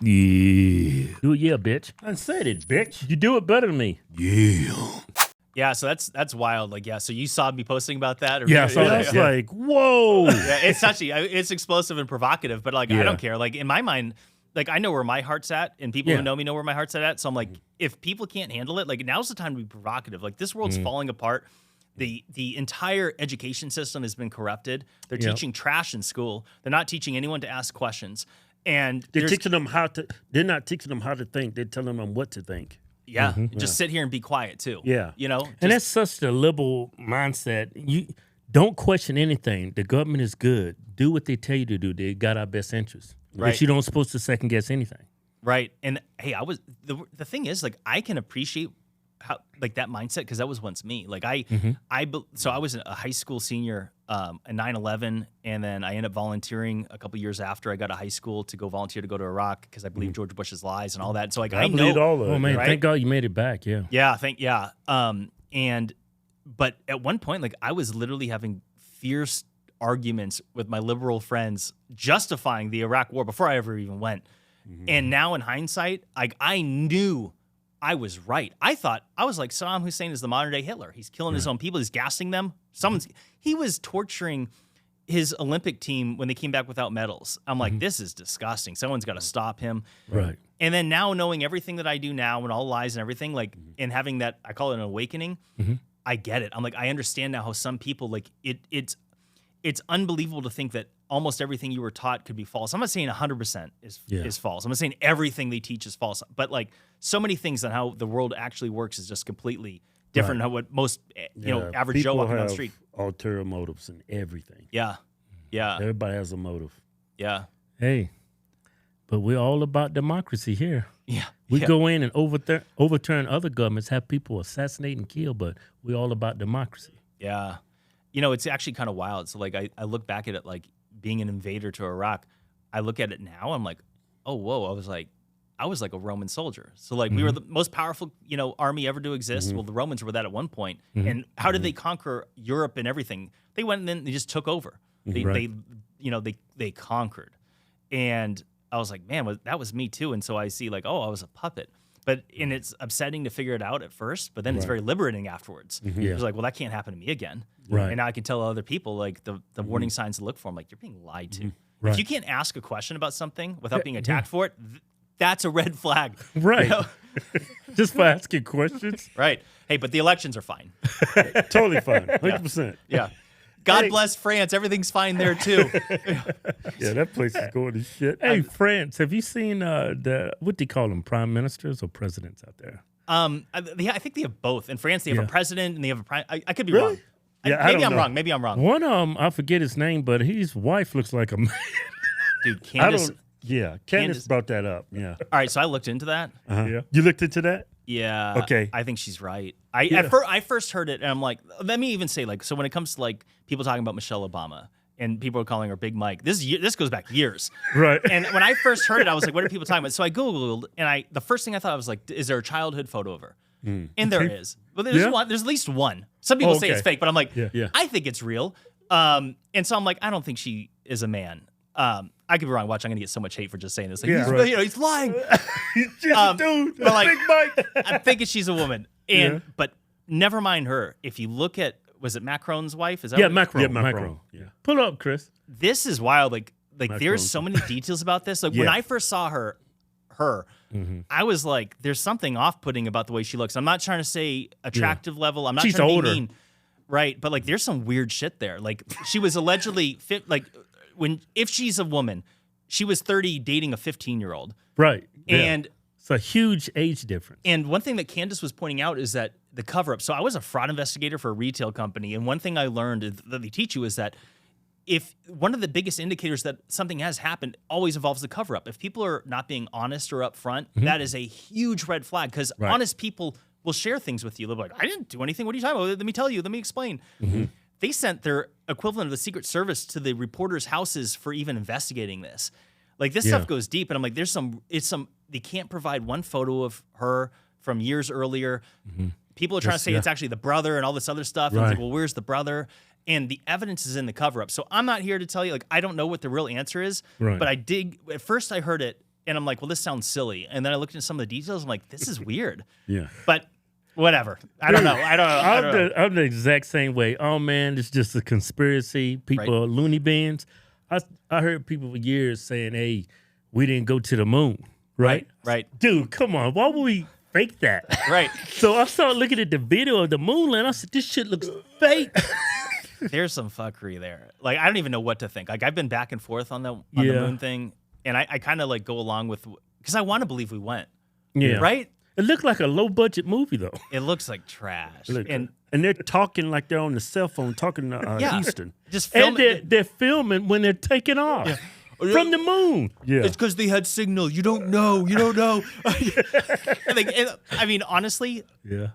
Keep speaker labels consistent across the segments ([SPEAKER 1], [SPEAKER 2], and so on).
[SPEAKER 1] Yeah.
[SPEAKER 2] Do it, yeah, bitch.
[SPEAKER 1] I said it, bitch.
[SPEAKER 2] You do it better than me.
[SPEAKER 1] Yeah.
[SPEAKER 3] Yeah, so that's wild. Like, yeah, so you saw me posting about that? Or
[SPEAKER 1] Yeah, so I was like, whoa.
[SPEAKER 3] Yeah, it's touchy. It's explosive and provocative, but like, I don't care. Like, in my mind, like, I know where my heart's at, and people who know me know where my heart's at. So I'm like, if people can't handle it, like, now's the time to be provocative. Like, this world's falling apart. The entire education system has been corrupted. They're teaching trash in school. They're not teaching anyone to ask questions. And
[SPEAKER 1] they're teaching them how to. They're not teaching them how to think. They're telling them what to think.
[SPEAKER 3] Yeah, just sit here and be quiet too.
[SPEAKER 1] Yeah,
[SPEAKER 3] you know,
[SPEAKER 2] and that's such a liberal mindset. You don't question anything. The government is good. Do what they tell you to do. They got our best interests.
[SPEAKER 3] Right.
[SPEAKER 2] But you don't supposed to second guess anything.
[SPEAKER 3] Right. And hey, the thing is, like, I can appreciate how, like, that mindset, because that was once me. Like, so I was a high school senior in 9/11, and then I ended up volunteering a couple years after I got to high school to go volunteer to go to Iraq because I believe George Bush's lies and all that. So like, I know
[SPEAKER 1] all of it.
[SPEAKER 2] Oh man,
[SPEAKER 3] right?
[SPEAKER 2] thank God you made it back. Yeah.
[SPEAKER 3] Yeah. But at one point, like, I was literally having fierce arguments with my liberal friends justifying the Iraq war before I ever even went. And now in hindsight, like, I knew I was right. I was like, Saddam Hussein is the modern day Hitler. He's killing his own people. He's gassing them. He was torturing his Olympic team when they came back without medals. I'm like, this is disgusting. Someone's got to stop him.
[SPEAKER 2] Right.
[SPEAKER 3] And then now, knowing everything that I do now and all lies and everything, like, and having that, I call it an awakening. I get it. I'm like, I understand now how some people, like, it's unbelievable to think that almost everything you were taught could be false. I'm not saying 100% is false. I'm not saying everything they teach is false, but like, so many things on how the world actually works is just completely different than what most average Joe walking down the street.
[SPEAKER 1] Ulterior motives and everything.
[SPEAKER 3] Yeah.
[SPEAKER 1] Everybody has a motive.
[SPEAKER 3] Yeah.
[SPEAKER 2] Hey, but we're all about democracy here.
[SPEAKER 3] Yeah.
[SPEAKER 2] We go in and overturn other governments, have people assassinate and kill, but we're all about democracy.
[SPEAKER 3] Yeah. You know, it's actually kind of wild. So like, I look back at it, like, being an invader to Iraq. I look at it now, I'm like, oh, whoa. I was like a Roman soldier. So like, we were the most powerful, army ever to exist. Well, the Romans were that at one point. And how did they conquer Europe and everything? They went and then they just took over. They conquered. And I was like, man, that was me too. And so I see, like, oh, I was a puppet. And it's upsetting to figure it out at first, but then it's very liberating afterwards. It's like, well, that can't happen to me again.
[SPEAKER 2] Right.
[SPEAKER 3] And now I can tell other people, like, the warning signs to look for. I'm like, you're being lied to.
[SPEAKER 2] Right.
[SPEAKER 3] If you can't ask a question about something without being attacked for it, that's a red flag.
[SPEAKER 2] Right.
[SPEAKER 3] You know?
[SPEAKER 1] Just for asking questions.
[SPEAKER 3] Right. Hey, but the elections are fine.
[SPEAKER 1] Totally fine. 100%.
[SPEAKER 3] Yeah. God bless France. Everything's fine there too.
[SPEAKER 1] Yeah, that place is going to shit.
[SPEAKER 2] Hey, France, have you seen what do you call them, prime ministers or presidents out there?
[SPEAKER 3] I think they have both. In France, they have a president and they have a prime. I could be
[SPEAKER 1] Really?
[SPEAKER 3] wrong.
[SPEAKER 1] Yeah,
[SPEAKER 3] Maybe I'm wrong. Maybe I'm wrong.
[SPEAKER 2] One of them, I forget his name, but his wife looks like a man.
[SPEAKER 3] Dude, Candace.
[SPEAKER 1] Candace brought that up. Yeah.
[SPEAKER 3] All right, so I looked into that.
[SPEAKER 1] Yeah. You looked into that?
[SPEAKER 3] Yeah.
[SPEAKER 1] Okay.
[SPEAKER 3] I think she's right. I first heard it, and I'm like, let me even say, like, so when it comes to, like, people talking about Michelle Obama, and people are calling her Big Mike, this goes back years.
[SPEAKER 1] Right.
[SPEAKER 3] And when I first heard it, I was like, what are people talking about? So I Googled, and the first thing I thought, I was like, is there a childhood photo of her? And there is. Well, there's one. There's at least one. Some people say it's fake, but I'm like, I think it's real. And so I'm like, I don't think she is a man. I could be wrong. Watch, I'm gonna get so much hate for just saying this. Like, he's lying.
[SPEAKER 1] He's just a dude.
[SPEAKER 3] But like,
[SPEAKER 1] Big Mike.
[SPEAKER 3] I'm thinking she's a woman. But never mind her. If you look at, was it Macron's wife? Is that
[SPEAKER 2] Macron.
[SPEAKER 1] Yeah, Macron. Yeah.
[SPEAKER 2] Pull up, Chris.
[SPEAKER 3] This is wild. Like
[SPEAKER 1] Macron.
[SPEAKER 3] there's so many details about this. Like when I first saw her, I was like, there's something off-putting about the way she looks. I'm not trying to say attractive level. I'm not trying to be mean. Right. But like, there's some weird shit there. Like, she was allegedly fit. Like, if she's a woman, she was 30 dating a 15-year-old.
[SPEAKER 2] Right.
[SPEAKER 3] And
[SPEAKER 2] it's a huge age difference.
[SPEAKER 3] And one thing that Candace was pointing out is that the cover-up. So I was a fraud investigator for a retail company, and one thing I learned that they teach you is that if one of the biggest indicators that something has happened always involves the cover-up. If people are not being honest or upfront, that is a huge red flag, because honest people will share things with you. They'll be like, I didn't do anything. What are you talking about? Let me tell you. Let me explain. They sent their equivalent of the Secret Service to the reporters' houses for even investigating this. Like, this stuff goes deep, and I'm like, they can't provide one photo of her from years earlier. People are trying to say it's actually the brother and all this other stuff. And it's like, well, where's the brother? And the evidence is in the cover-up. So I'm not here to tell you, like, I don't know what the real answer is, but at first I heard it, and I'm like, well, this sounds silly. And then I looked into some of the details. I'm like, this is weird.
[SPEAKER 1] Yeah.
[SPEAKER 3] But whatever. I don't know. I don't know.
[SPEAKER 2] I'm the exact same way. Oh man, it's just a conspiracy. People are loony bins. I heard people for years saying, "Hey, we didn't go to the moon." Right. Dude, come on. Why would we fake that?
[SPEAKER 3] Right.
[SPEAKER 2] So I started looking at the video of the moon land. I said, this shit looks fake.
[SPEAKER 3] There's some fuckery there. Like, I don't even know what to think. Like, I've been back and forth on the moon thing, and I kind of like go along with, because I want to believe we went.
[SPEAKER 2] Yeah.
[SPEAKER 3] Right?
[SPEAKER 2] It looked like a low budget movie though.
[SPEAKER 3] It looks like trash.
[SPEAKER 1] And they're talking like they're on the cell phone talking to Houston.
[SPEAKER 3] Just
[SPEAKER 2] And
[SPEAKER 3] film
[SPEAKER 2] they're filming when they're taking off.
[SPEAKER 3] Yeah.
[SPEAKER 2] From the moon.
[SPEAKER 1] Yeah.
[SPEAKER 3] It's because they had signal. You don't know. I mean, honestly,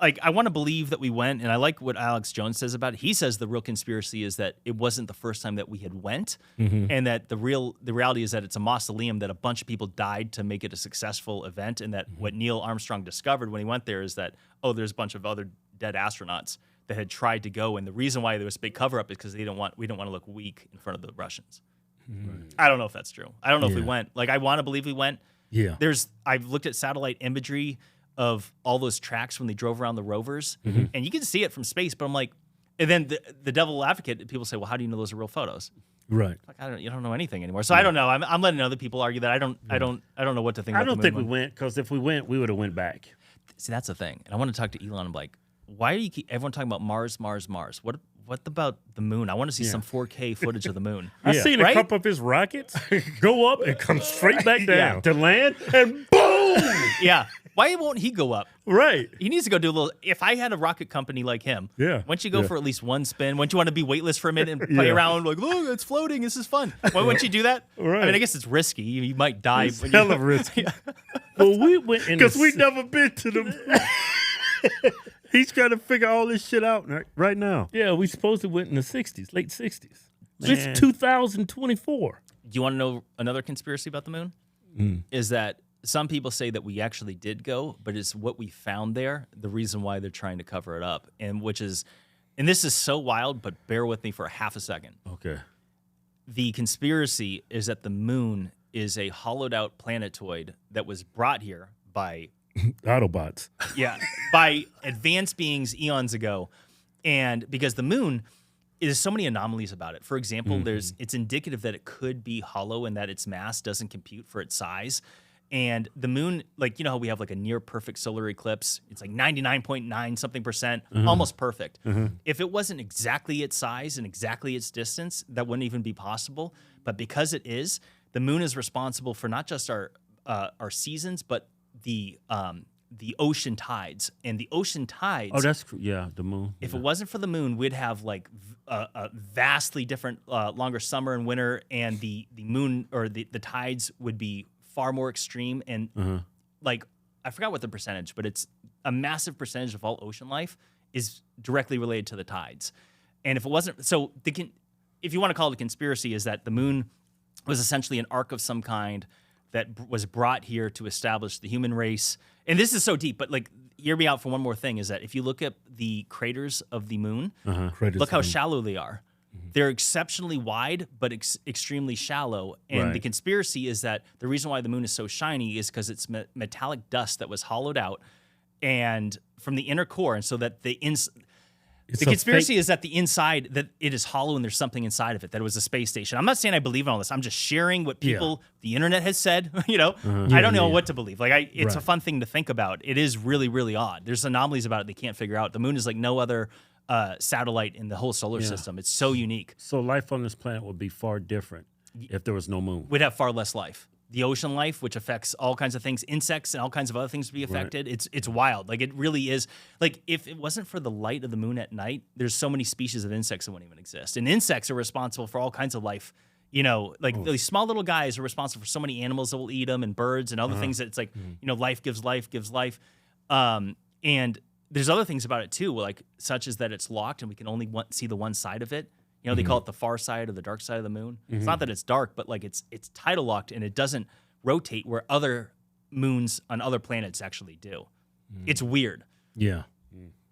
[SPEAKER 3] like, I want to believe that we went, and I like what Alex Jones says about it. He says the real conspiracy is that it wasn't the first time that we had went, and that the reality is that it's a mausoleum that a bunch of people died to make it a successful event, and that what Neil Armstrong discovered when he went there is that, there's a bunch of other dead astronauts that had tried to go, and the reason why there was a big cover-up is because we don't want to look weak in front of the Russians. Right. I don't know if that's true. I don't know if we went. Like, I want to believe we went.
[SPEAKER 2] Yeah.
[SPEAKER 3] I've looked at satellite imagery of all those tracks when they drove around the rovers, and you can see it from space. But I'm like, and then the devil advocate, people say, well, how do you know those are real photos?
[SPEAKER 2] Right.
[SPEAKER 3] Like, you don't know anything anymore. So I don't know. I'm letting other people argue that I don't know what to think.
[SPEAKER 1] I
[SPEAKER 3] about
[SPEAKER 1] don't think we went, because if we went, we would have went back.
[SPEAKER 3] See, that's the thing. And I want to talk to Elon. I'm like, why do you keep everyone talking about Mars? What about the moon? I want to see some 4K footage of the moon.
[SPEAKER 2] I've seen a couple of his rockets go up and come straight back down to land, and boom!
[SPEAKER 3] Yeah. Why won't he go up?
[SPEAKER 2] Right.
[SPEAKER 3] He needs to go do a little. If I had a rocket company like him, wouldn't you go for at least one spin? Wouldn't you want to be weightless for a minute and play around like, look, it's floating. This is fun. Why wouldn't you do that?
[SPEAKER 2] Right.
[SPEAKER 3] I mean, I guess it's risky. You might die.
[SPEAKER 2] It's hella risky. Well, we went in
[SPEAKER 1] because we never been to the. He's got to figure all this shit out right now.
[SPEAKER 2] Yeah, we supposedly went in the 60s, late 60s. It's 2024.
[SPEAKER 3] Do you want to know another conspiracy about the moon? Is that some people say that we actually did go, but it's what we found there, the reason why they're trying to cover it up. And this is so wild, but bear with me for half a second.
[SPEAKER 1] Okay.
[SPEAKER 3] The conspiracy is that the moon is a hollowed out planetoid that was brought here by
[SPEAKER 2] Autobots.
[SPEAKER 3] Yeah, by advanced beings eons ago. And because the moon is so many anomalies about it. For example, it's indicative that it could be hollow and that its mass doesn't compute for its size. And the moon, like, you know how we have like a near perfect solar eclipse? It's like 99.9 something percent, almost perfect. If it wasn't exactly its size and exactly its distance, that wouldn't even be possible. But because it is, the moon is responsible for not just our seasons, but the ocean tides. And the ocean tides.
[SPEAKER 1] Oh, that's the moon.
[SPEAKER 3] If it wasn't for the moon, we'd have like a vastly different, longer summer and winter, and the moon or the tides would be far more extreme. And like, I forgot what the percentage, but it's a massive percentage of all ocean life is directly related to the tides. And if it wasn't, so if you want to call it a conspiracy, is that the moon was essentially an ark of some kind that was brought here to establish the human race. And this is so deep, but like, hear me out for one more thing, is that if you look at the craters of the moon, look how shallow they are. They're exceptionally wide, but extremely shallow. And the conspiracy is that the reason why the moon is so shiny is because it's metallic dust that was hollowed out and from the inner core. And so that the conspiracy is that the inside, that it is hollow and there's something inside of it, that it was a space station. I'm not saying I believe in all this. I'm just sharing what people, the internet has said, you know. I don't know what to believe. Like, it's a fun thing to think about. It is really, really odd. There's anomalies about it they can't figure out. The moon is like no other satellite in the whole solar system. It's so unique.
[SPEAKER 1] So life on this planet would be far different if there was no moon.
[SPEAKER 3] We'd have far less life. The ocean life, which affects all kinds of things, insects and all kinds of other things to be affected. It's wild. Like, it really is. Like, if it wasn't for the light of the moon at night, there's so many species of insects that wouldn't even exist. And insects are responsible for all kinds of life. You know, like these small little guys are responsible for so many animals that will eat them, and birds and other things that it's like, you know, life gives life gives life. And there's other things about it too, like such as that it's locked and we can only see the one side of it. You know, they call it the far side or the dark side of the moon. It's not that it's dark, but like it's tidal locked and it doesn't rotate where other moons on other planets actually do. It's weird.
[SPEAKER 2] Yeah.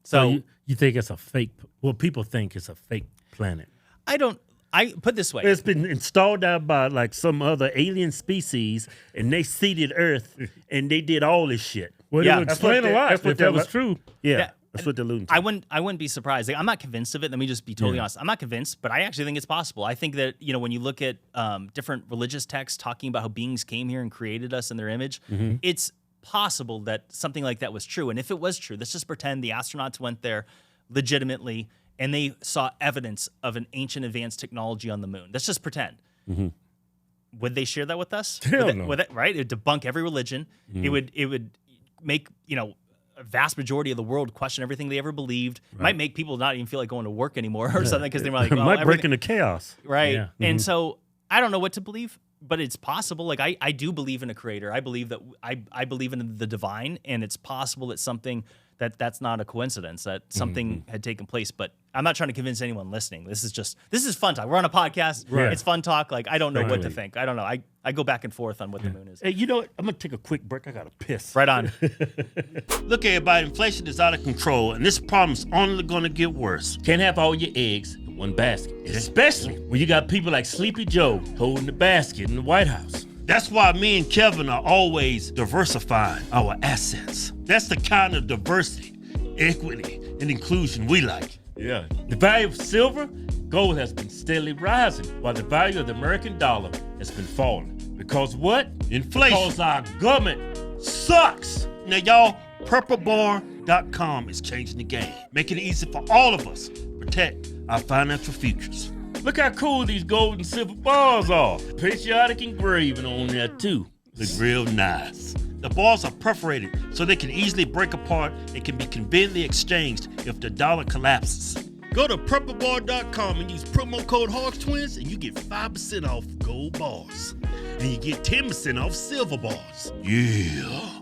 [SPEAKER 3] So
[SPEAKER 2] you think it's a fake? Well, people think it's a fake planet.
[SPEAKER 3] I don't I put this way.
[SPEAKER 2] It's been installed out by like some other alien species, and they seeded Earth, and they did all this shit.
[SPEAKER 1] Well,
[SPEAKER 3] Yeah,
[SPEAKER 1] it would explain a lot if that was true.
[SPEAKER 2] Yeah, that's what they're alluding to.
[SPEAKER 3] I wouldn't be surprised. Like, I'm not convinced of it. Let me just be totally honest. I'm not convinced, but I actually think it's possible. I think that, when you look at different religious texts talking about how beings came here and created us in their image, it's possible that something like that was true. And if it was true, let's just pretend the astronauts went there legitimately and they saw evidence of an ancient advanced technology on the moon. Let's just pretend. Would they share that with us?
[SPEAKER 1] Hell no.
[SPEAKER 3] Right? It would debunk every religion. It would make, a vast majority of the world question everything they ever believed. Right. Might make people not even feel like going to work anymore or something because they're like, well,
[SPEAKER 2] might break into chaos.
[SPEAKER 3] Right.
[SPEAKER 2] Yeah.
[SPEAKER 3] And so I don't know what to believe, but it's possible. Like I do believe in a creator. I believe that I believe in the divine, and it's possible that something that's not a coincidence, that something had taken place. But I'm not trying to convince anyone listening. This is fun talk. We're on a podcast.
[SPEAKER 2] Right.
[SPEAKER 3] It's fun talk. Like, I don't know what to think. I don't know. I go back and forth on what the moon is.
[SPEAKER 2] Hey, you know what? I'm gonna take a quick break. I gotta piss.
[SPEAKER 3] Right on.
[SPEAKER 2] Look, everybody, inflation is out of control, and this problem's only gonna get worse. Can't have all your eggs in one basket, especially when you got people like Sleepy Joe holding the basket in the White House. That's why me and Kevin are always diversifying our assets. That's the kind of diversity, equity, and inclusion we like. Yeah. The value of silver, gold has been steadily rising, while the value of the American dollar has been falling. Because what? Inflation. Because our government sucks. Now, y'all, purplebar.com is changing the game, making it easy for all of us to protect our financial futures. Look how cool these gold and silver bars are. Patriotic engraving on there, too. Look real nice. The bars are perforated so they can easily break apart and can be conveniently exchanged if the dollar collapses. Go to purplebar.com and use promo code Hodgetwins and you get 5% off gold bars. And you get 10% off silver bars. Yeah.